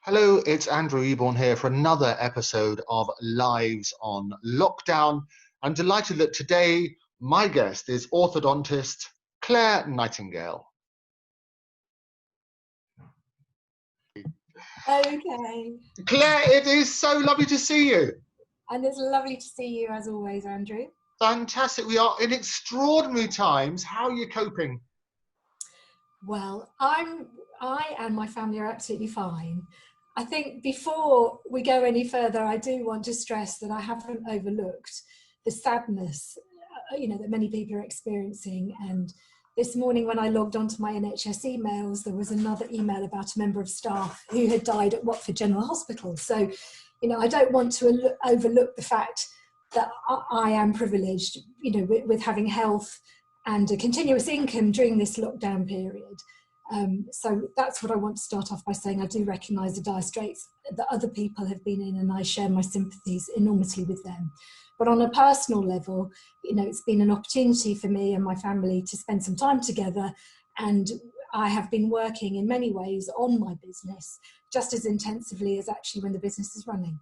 Hello, it's Andrew Eborn here for another episode of Lives on Lockdown. I'm delighted that today my guest is orthodontist Claire Nightingale. Okay. Claire, it is so lovely to see you. And it's lovely to see you as always, Andrew. Fantastic. We are in extraordinary times. How are you coping? Well, I and my family are absolutely fine. I think before we go any further, I do want to stress that I haven't overlooked the sadness, that many people are experiencing. And this morning when I logged onto my NHS emails, there was another email about a member of staff who had died at Watford General Hospital. So, I don't want to overlook the fact that I am privileged, with having health and a continuous income during this lockdown period. So that's what I want to start off by saying. I do recognise the dire straits that other people have been in, and I share my sympathies enormously with them. But on a personal level, it's been an opportunity for me and my family to spend some time together, and I have been working in many ways on my business just as intensively as actually when the business is running.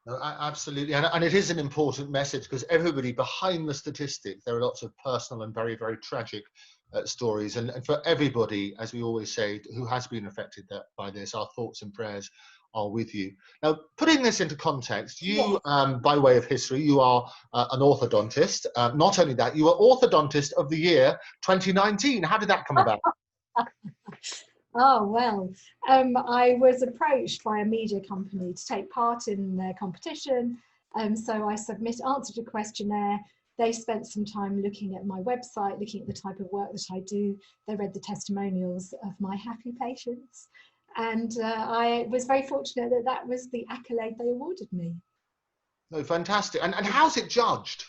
No, absolutely, and it is an important message because everybody behind the statistics, there are lots of personal and very, very tragic stories, and for everybody, as we always say, who has been affected by this, our thoughts and prayers are with you. Now, putting this into context, you, by way of history, you are an orthodontist. Not only that, you were Orthodontist of the Year 2019. How did that come about? Oh, well, I was approached by a media company to take part in their competition. So I answered a questionnaire. They spent some time looking at my website, looking at the type of work that I do. They read the testimonials of my happy patients. And I was very fortunate that that was the accolade they awarded me. No, fantastic. And how's it judged?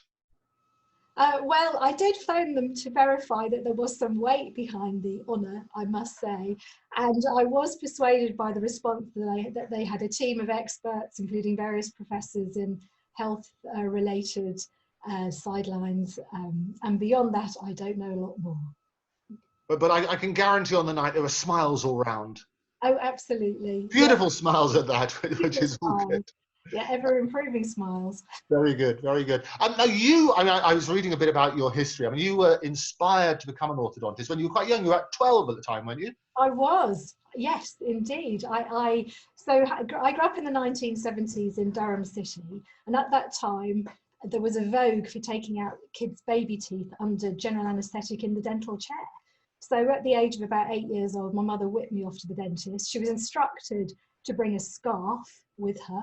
Well, I did phone them to verify that there was some weight behind the honour, I must say. And I was persuaded by the response that they had a team of experts, including various professors in health-related sidelines. And beyond that, I don't know a lot more. But I can guarantee on the night there were smiles all round. Oh, absolutely. Beautiful smiles at that, which is all good. Yeah, ever improving smiles. Very good, very good. Now I was reading a bit about your history. I mean, you were inspired to become an orthodontist when you were quite young. You were 12 at the time, weren't you? I was, yes, indeed. I grew up in the 1970s in Durham City, and at that time there was a vogue for taking out kids' baby teeth under general anaesthetic in the dental chair. So at the age of about 8 years old, my mother whipped me off to the dentist. She was instructed to bring a scarf with her.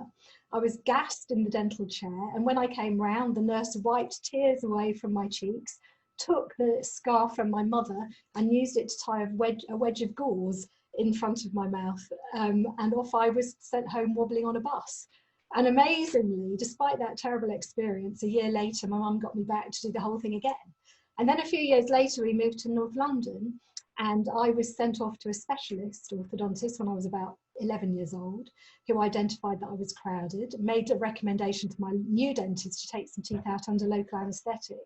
I was gassed in the dental chair, and when I came round, the nurse wiped tears away from my cheeks, took the scarf from my mother and used it to tie a wedge of gauze in front of my mouth, and off I was sent home wobbling on a bus. And amazingly, despite that terrible experience, a year later my mum got me back to do the whole thing again. And then a few years later we moved to North London, and I was sent off to a specialist orthodontist when I was about 11 years old, who identified that I was crowded, made a recommendation to my new dentist to take some teeth out under local anaesthetic.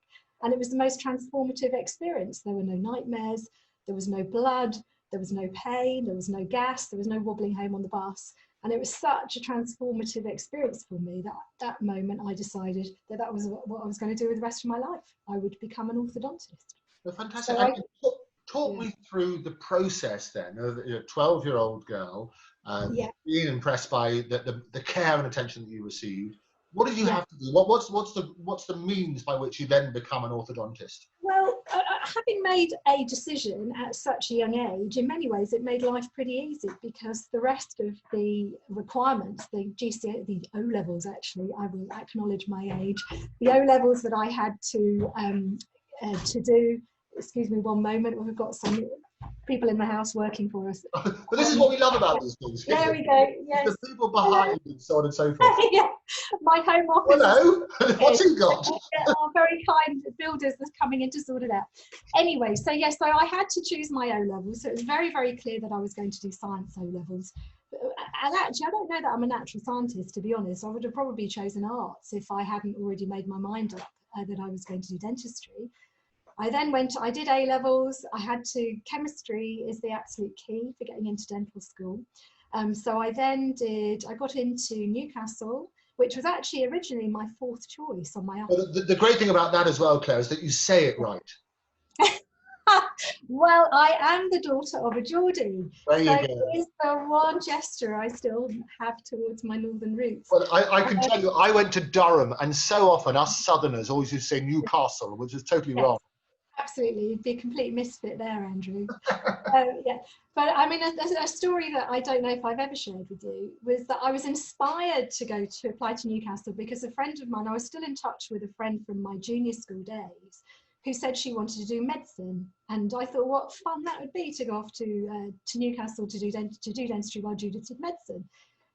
And it was the most transformative experience. There were no nightmares, there was no blood, there was no pain, there was no gas, there was no wobbling home on the bus. And it was such a transformative experience for me that at that moment I decided that that was what I was going to do with the rest of my life. I would become an orthodontist. Well, fantastic. So talk me through the process then of a 12-year-old girl being impressed by the care and attention that you received. What did you have to do? What's the means by which you then become an orthodontist? Well, having made a decision at such a young age, in many ways it made life pretty easy, because the rest of the requirements, the O levels, actually, I will acknowledge my age, the O levels that I had to do. Excuse me one moment, we've got some people in the house working for us. But this is what we love about these things. There we go, yes. The people behind and so on and so forth. Yeah, my home office. Hello, what's he got? Our very kind builders that's coming in to sort it out. Anyway, so yes, so I had to choose my O levels. So it was very, very clear that I was going to do science O levels. And actually, I don't know that I'm a natural scientist, to be honest. I would have probably chosen arts if I hadn't already made my mind up that I was going to do dentistry. I did A levels. Chemistry is the absolute key for getting into dental school. So I got into Newcastle, which was actually originally my fourth choice on my Well, the great thing about that as well, Claire, is that you say it right. Well, I am the daughter of a Geordie. There you So go. it is the one gesture I still have towards my northern roots. Well, I can tell you, I went to Durham, and so often us Southerners always used to say Newcastle, which is totally wrong. Absolutely, you'd be a complete misfit there, Andrew. Yeah, but I mean, a story that I don't know if I've ever shared with you was that I was inspired to apply to Newcastle because a friend of mine, I was still in touch with a friend from my junior school days, who said she wanted to do medicine, and I thought what fun that would be to go off to Newcastle to do dentistry while Judith did medicine.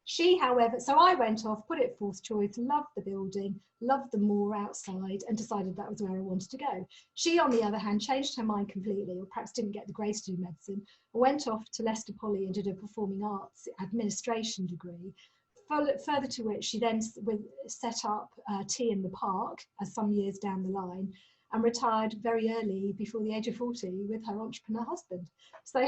She, however, so I went off, put it fourth choice, loved the building, loved the moor outside, and decided that was where I wanted to go. She, on the other hand, changed her mind completely, or perhaps didn't get the grace to do medicine, went off to Leicester Poly and did a performing arts administration degree, further to which she then set up Tea in the Park some years down the line, and retired very early, before the age of 40, with her entrepreneur husband. So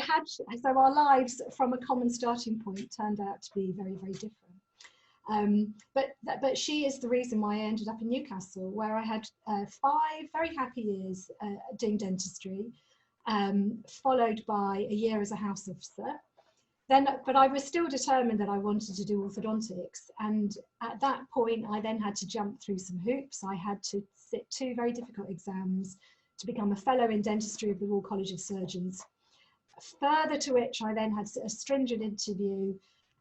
our lives from a common starting point turned out to be very, very different. But she is the reason why I ended up in Newcastle, where I had 5 very happy years doing dentistry, followed by a year as a house officer. But I was still determined that I wanted to do orthodontics, and at that point I then had to jump through some hoops. I had to sit 2 very difficult exams to become a fellow in dentistry of the Royal College of Surgeons, further to which I then had a stringent interview,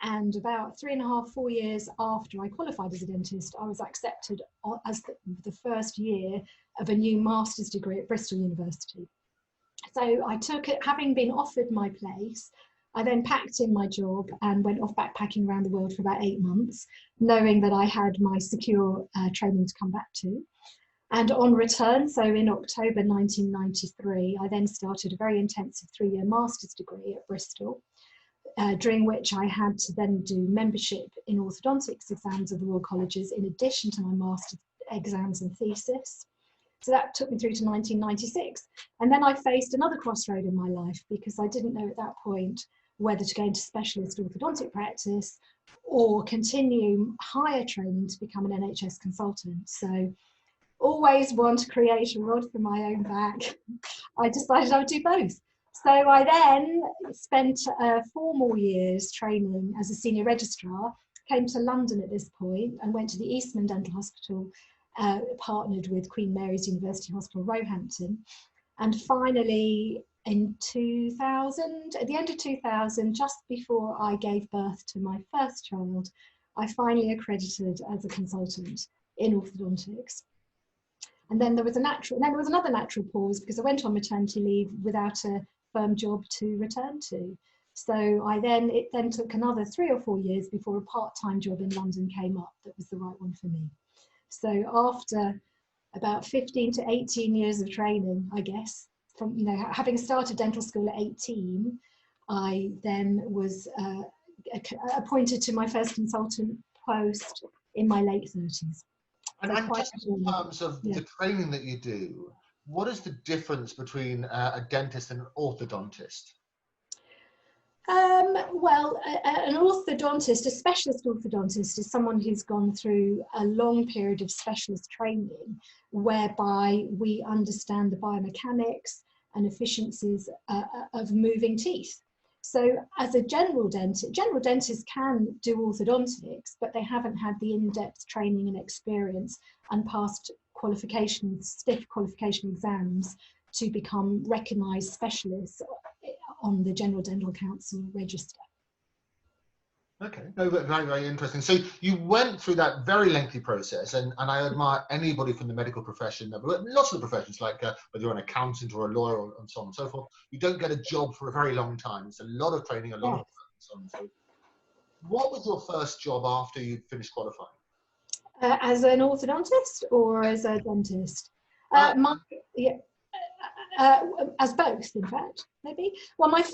and about 3.5, 4 years after I qualified as a dentist, I was accepted as the first year of a new master's degree at Bristol University. So I took it, having been offered my place. I then packed in my job and went off backpacking around the world for about 8 months, knowing that I had my secure training to come back to. And on return, so in October 1993, I then started a very intensive 3-year master's degree at Bristol, during which I had to then do membership in orthodontics exams of the Royal Colleges, in addition to my master's exams and thesis. So that took me through to 1996. And then I faced another crossroad in my life, because I didn't know at that point whether to go into specialist orthodontic practice or continue higher training to become an NHS consultant. So always want to create a rod for my own back. I decided I would do both. So I then spent 4 more years training as a senior registrar, came to London at this point and went to the Eastman Dental Hospital, partnered with Queen Mary's University Hospital, Roehampton. And finally, in 2000, at the end of 2000, just before I gave birth to my first child, I finally accredited as a consultant in orthodontics. And then there was another natural pause, because I went on maternity leave without a firm job to return to. So it then took another 3 or 4 years before a part-time job in London came up that was the right one for me. So after about 15 to 18 years of training, I guess, from having started dental school at 18, I then was appointed to my first consultant post in my late 30s. And just in terms of the training that you do, what is the difference between a dentist and an orthodontist? Well, an orthodontist, a specialist orthodontist, is someone who's gone through a long period of specialist training, whereby we understand the biomechanics and efficiencies of moving teeth. So as a general dentists can do orthodontics, but they haven't had the in-depth training and experience and passed stiff qualification exams to become recognised specialists on the General Dental Council register. Okay, no, but very, very interesting. So you went through that very lengthy process, and I admire anybody from the medical profession, lots of the professions, like whether you're an accountant or a lawyer and so on and so forth, you don't get a job for a very long time. It's a lot of training, a lot of work, and so on and so forth. What was your first job after you finished qualifying? As an orthodontist or as a dentist? As both, in fact, maybe. Well, as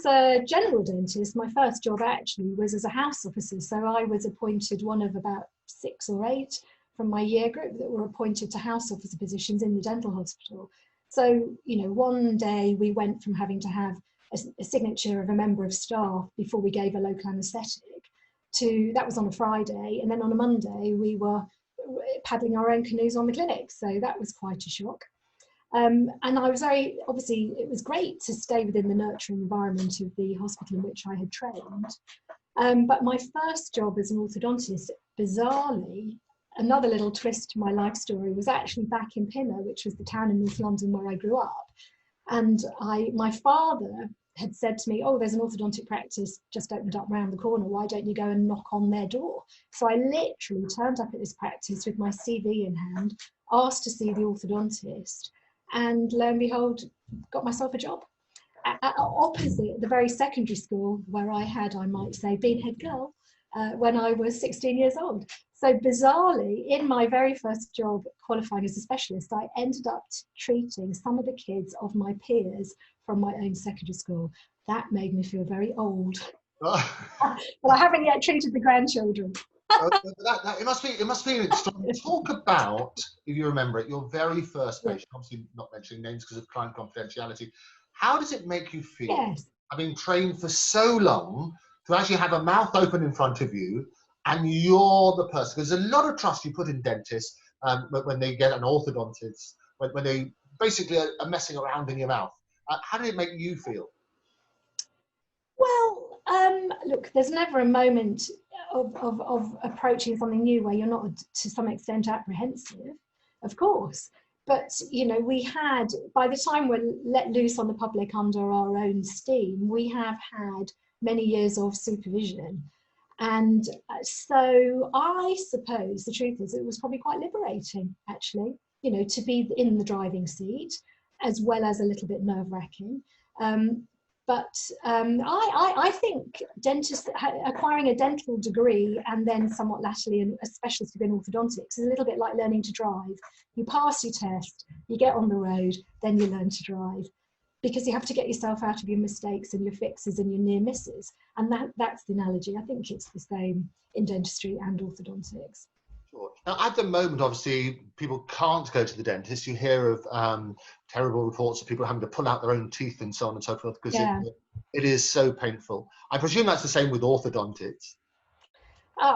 a general dentist, my first job actually was as a house officer. So I was appointed one of about 6 or 8 from my year group that were appointed to house officer positions in the dental hospital. So, one day we went from having to have a signature of a member of staff before we gave a local anaesthetic. That was on a Friday, and then on a Monday we were paddling our own canoes on the clinic, so that was quite a shock. And I was obviously it was great to stay within the nurturing environment of the hospital in which I had trained. But my first job as an orthodontist, bizarrely, another little twist to my life story, was actually back in Pinner, which was the town in North London where I grew up. And my father had said to me, oh, there's an orthodontic practice just opened up round the corner. Why don't you go and knock on their door? So I literally turned up at this practice with my CV in hand, asked to see the orthodontist, and lo and behold, got myself a job. Opposite the very secondary school where I had, I might say, been head girl when I was 16 years old. So bizarrely, in my very first job qualifying as a specialist, I ended up treating some of the kids of my peers from my own secondary school. That made me feel very old. But I haven't yet treated the grandchildren. It must be an extraordinary. Talk about, if you remember it, your very first patient, obviously not mentioning names because of client confidentiality. How does it make you feel, yes, having trained for so long, to actually have a mouth open in front of you and you're the person? There's a lot of trust you put in dentists when they get an orthodontist, when they basically are messing around in your mouth. How did it make you feel? Well, look, there's never a moment of approaching something new where you're not to some extent apprehensive, of course. But, you know, we had, by the time we're let loose on the public under our own steam, we have had many years of supervision. And so I suppose the truth is it was probably quite liberating, actually, you know, to be in the driving seat, as well as a little bit nerve-wracking. But I think dentists acquiring a dental degree and then somewhat latterly a specialist degree in orthodontics is a little bit like learning to drive. You pass your test, you get on the road, then you learn to drive, because you have to get yourself out of your mistakes and your fixes and your near misses. And that's the analogy. I think it's the same in dentistry and orthodontics. Sure. Now, at the moment, obviously, people can't go to the dentist. You hear of terrible reports of people having to pull out their own teeth and so on and so forth, because it is so painful. I presume that's the same with orthodontics.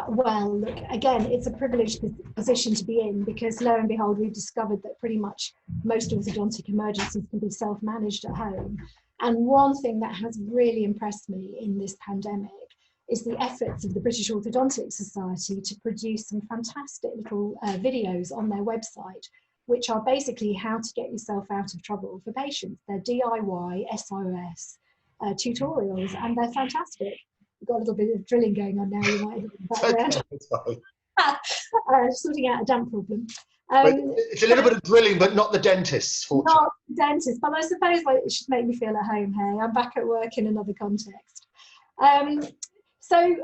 Well, look, again, it's a privileged position to be in, because lo and behold, we've discovered that pretty much most orthodontic emergencies can be self-managed at home. And one thing that has really impressed me in this pandemic is the efforts of the British Orthodontic Society to produce some fantastic little videos on their website, which are basically how to get yourself out of trouble for patients. They're DIY, SOS tutorials, and they're fantastic. We've got a little bit of drilling going on now, you might have in the background. Sorting out a damp problem. It's a little bit of drilling, but not the dentist's, fortunately. Not the dentist, but I suppose it should make me feel at home here. I'm back at work in another context. So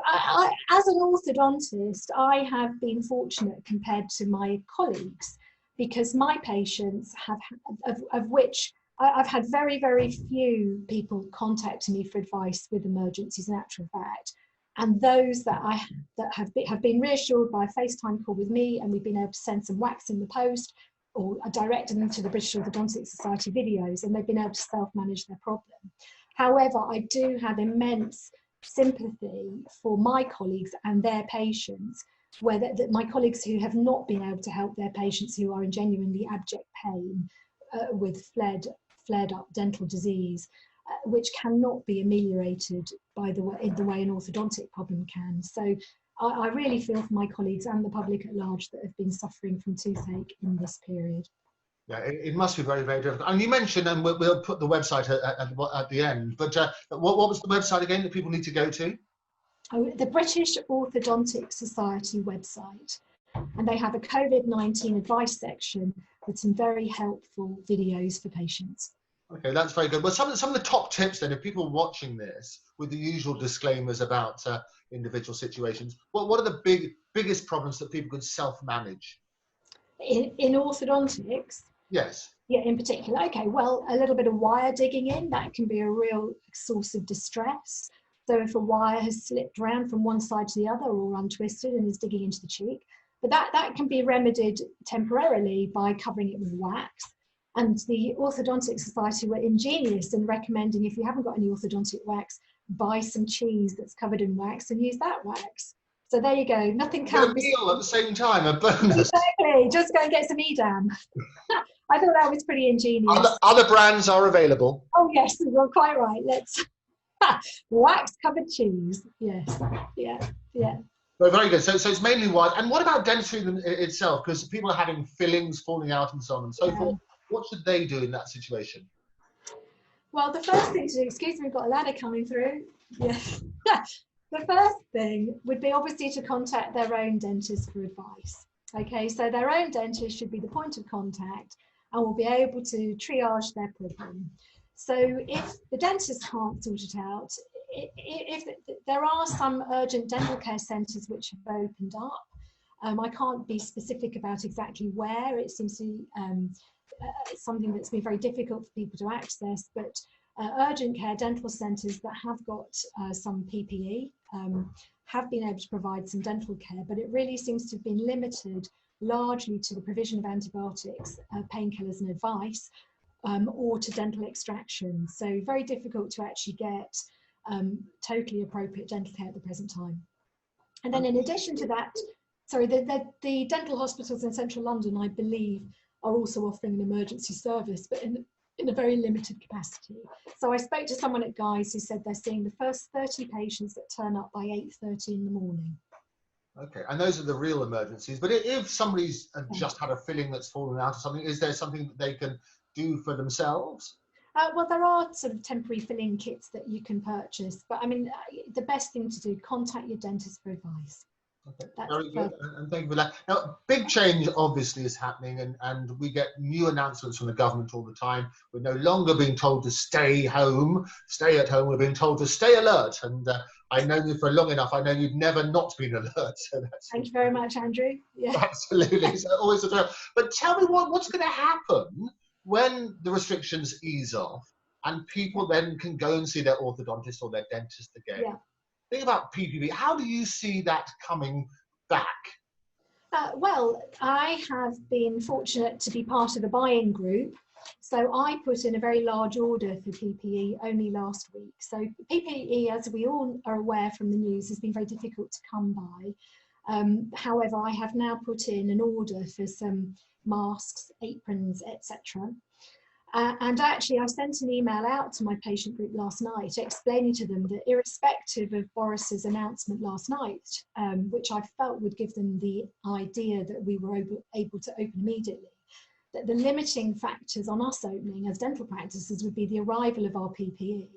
as an orthodontist, I have been fortunate compared to my colleagues, because my patients have, of which I've had very, very few people contacting me for advice with emergencies, in actual fact. And those that have been reassured by a FaceTime call with me, and we've been able to send some wax in the post, or I directed them to the British Orthodontic Society videos, and they've been able to self-manage their problem. However, I do have immense sympathy for my colleagues and their patients, where my colleagues who have not been able to help their patients who are in genuinely abject pain with flared up dental disease, which cannot be ameliorated by the way an orthodontic problem can. So I really feel for my colleagues and the public at large that have been suffering from toothache in this period. Yeah, it must be very, very difficult. And you mentioned, and we'll put the website at the end, but what was the website again that people need to go to? Oh, the British Orthodontic Society website. And they have a COVID-19 advice section with some very helpful videos for patients. Okay, that's very good. Well, some of the top tips then, if people are watching this, with the usual disclaimers about individual situations, what are the biggest problems that people could self-manage? In orthodontics? Yes. Yeah, in particular. Okay, well, a little bit of wire digging in, that can be a real source of distress. So if a wire has slipped around from one side to the other or untwisted and is digging into the cheek, but that can be remedied temporarily by covering it with wax. And the Orthodontic Society were ingenious in recommending, if you haven't got any orthodontic wax, buy some cheese that's covered in wax and use that wax. So there you go. Nothing Get a counts. meal at the same time, a bonus. Exactly. Just go and get some Edam. I thought that was pretty ingenious. Other brands are available. Oh yes, you're quite right. Let's wax covered cheese. Yes. Yeah. Yeah. Well, very good. So it's mainly white. And what about dentistry itself? Because people are having fillings falling out and so on and so forth. What should they do in that situation? Well, the first thing to do, excuse me, we've got a ladder coming through. Yes. The first thing would be obviously to contact their own dentist for advice. Okay, so their own dentist should be the point of contact and will be able to triage their problem. So if the dentist can't sort it out, if there are some urgent dental care centres which have opened up, I can't be specific about exactly where. It seems to be something that's been very difficult for people to access, but urgent care dental centres that have got some PPE have been able to provide some dental care, but it really seems to have been limited largely to the provision of antibiotics, painkillers and advice, or to dental extraction. So very difficult to actually get totally appropriate dental care at the present time. And then in addition to that, sorry, the dental hospitals in central London, I believe, are also offering an emergency service, but in a very limited capacity. So I spoke to someone at Guy's who said they're seeing the first 30 patients that turn up by 8:30 in the morning. Okay, and those are the real emergencies. But if somebody's just had a filling that's fallen out or something, is there something that they can do for themselves? Well, there are sort of temporary filling kits that you can purchase, but I mean, the best thing to do, contact your dentist for advice. Okay, very good, and thank you for that. Now, big change obviously is happening, and we get new announcements from the government all the time. We're no longer being told to stay home, stay at home. We're being told to stay alert, and I know you for long enough. I know you've never not been alert. So that's Thank you very much, Andrew. Yeah. Absolutely, so always a thrill. But tell me what's going to happen when the restrictions ease off and people then can go and see their orthodontist or their dentist again. Yeah. Think about PPP. How do you see that coming back? Well, I have been fortunate to be part of a buying group. So I put in a very large order for PPE only last week. So PPE, as we all are aware from the news, has been very difficult to come by. However, I have now put in an order for some masks, aprons, etc. And actually, I sent an email out to my patient group last night explaining to them that irrespective of Boris's announcement last night, which I felt would give them the idea that we were able to open immediately, that the limiting factors on us opening as dental practices would be the arrival of our PPE.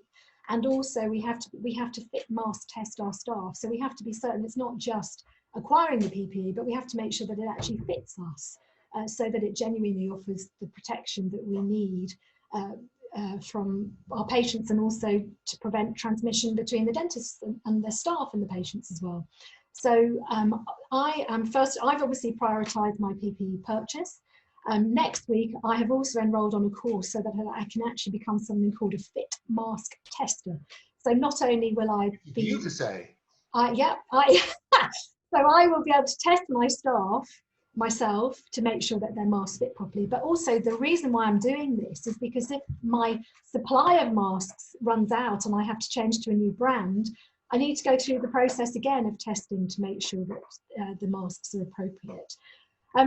And also we have to fit mask test our staff. So we have to be certain it's not just acquiring the PPE, but we have to make sure that it actually fits us. So that it genuinely offers the protection that we need from our patients, and also to prevent transmission between the dentists and their staff and the patients as well. So I've obviously prioritised my PPE purchase. Next week, I have also enrolled on a course so that I can actually become something called a fit mask tester. So not only will I be... You to say. So I will be able to test my staff myself to make sure that their masks fit properly. But also the reason why I'm doing this is because if my supply of masks runs out and I have to change to a new brand, I need to go through the process again of testing to make sure that the masks are appropriate.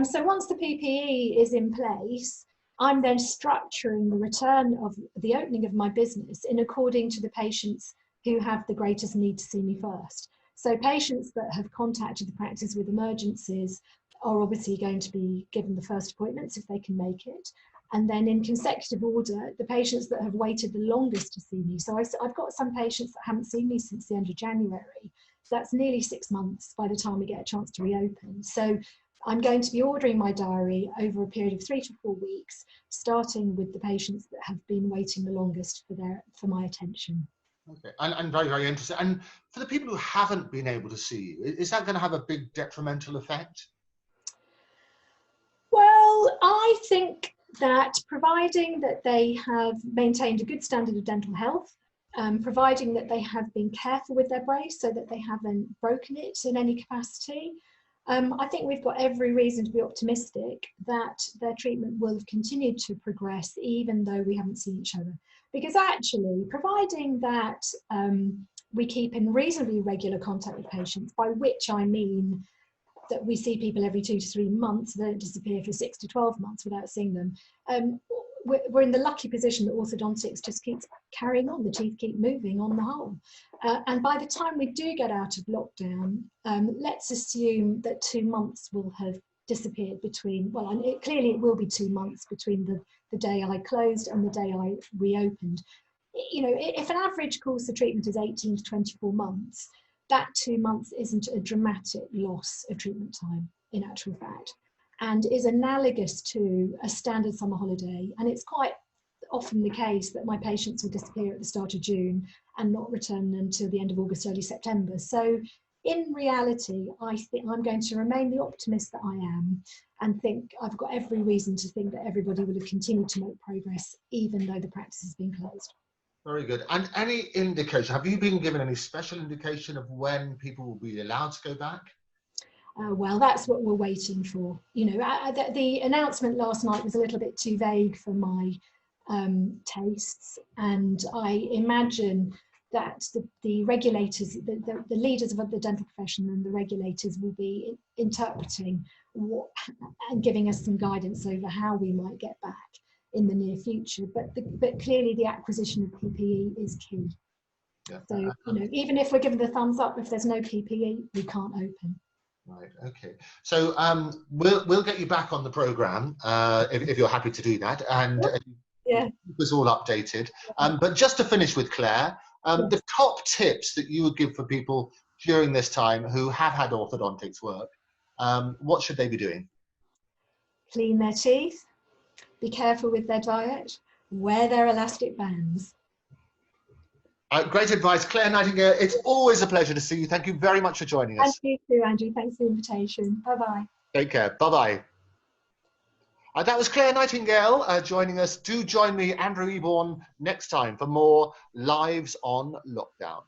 So once the PPE is in place, I'm then structuring the return of the opening of my business in according to the patients who have the greatest need to see me first. So patients that have contacted the practice with emergencies are obviously going to be given the first appointments if they can make it. And then in consecutive order, the patients that have waited the longest to see me. So I've got some patients that haven't seen me since the end of January. So that's nearly 6 months by the time we get a chance to reopen. So I'm going to be ordering my diary over a period of 3 to 4 weeks, starting with the patients that have been waiting the longest for my attention. Okay, and very, very interesting. And for the people who haven't been able to see you, is that going to have a big detrimental effect? Well, I think that providing that they have maintained a good standard of dental health, providing that they have been careful with their brace so that they haven't broken it in any capacity, I think we've got every reason to be optimistic that their treatment will have continued to progress even though we haven't seen each other. Because actually, providing that we keep in reasonably regular contact with patients, by which I mean that we see people every 2 to 3 months, they don't disappear for 6 to 12 months without seeing them. We're in the lucky position that orthodontics just keeps carrying on, the teeth keep moving on the whole. And by the time we do get out of lockdown, let's assume that 2 months will have disappeared between, well, and clearly it will be 2 months between the day I closed and the day I reopened. You know, if an average course of treatment is 18 to 24 months, that 2 months isn't a dramatic loss of treatment time in actual fact, and is analogous to a standard summer holiday. And it's quite often the case that my patients will disappear at the start of June and not return until the end of August, early September. So in reality, I think I'm going to remain the optimist that I am, and think I've got every reason to think that everybody will have continued to make progress even though the practice has been closed. Very good. And any indication, have you been given any special indication of when people will be allowed to go back? Well, that's what we're waiting for. You know, the announcement last night was a little bit too vague for my tastes, and I imagine that the regulators, the leaders of the dental profession and the regulators will be interpreting what and giving us some guidance over how we might get back in the near future. But clearly the acquisition of PPE is key. Yeah. So, you know, even if we're given the thumbs up, if there's no PPE, we can't open. Right. Okay. So we'll get you back on the programme if you're happy to do that, and yeah, keep us all updated. But just to finish with Claire, the top tips that you would give for people during this time who have had orthodontics work, what should they be doing? Clean their teeth, be careful with their diet, wear their elastic bands. Great advice, Claire Nightingale. It's always a pleasure to see you. Thank you very much for joining us. And you too, Andrew. Thanks for the invitation. Bye-bye. Take care. Bye-bye. That was Claire Nightingale joining us. Do join me, Andrew Eborn, next time for more Lives on Lockdown.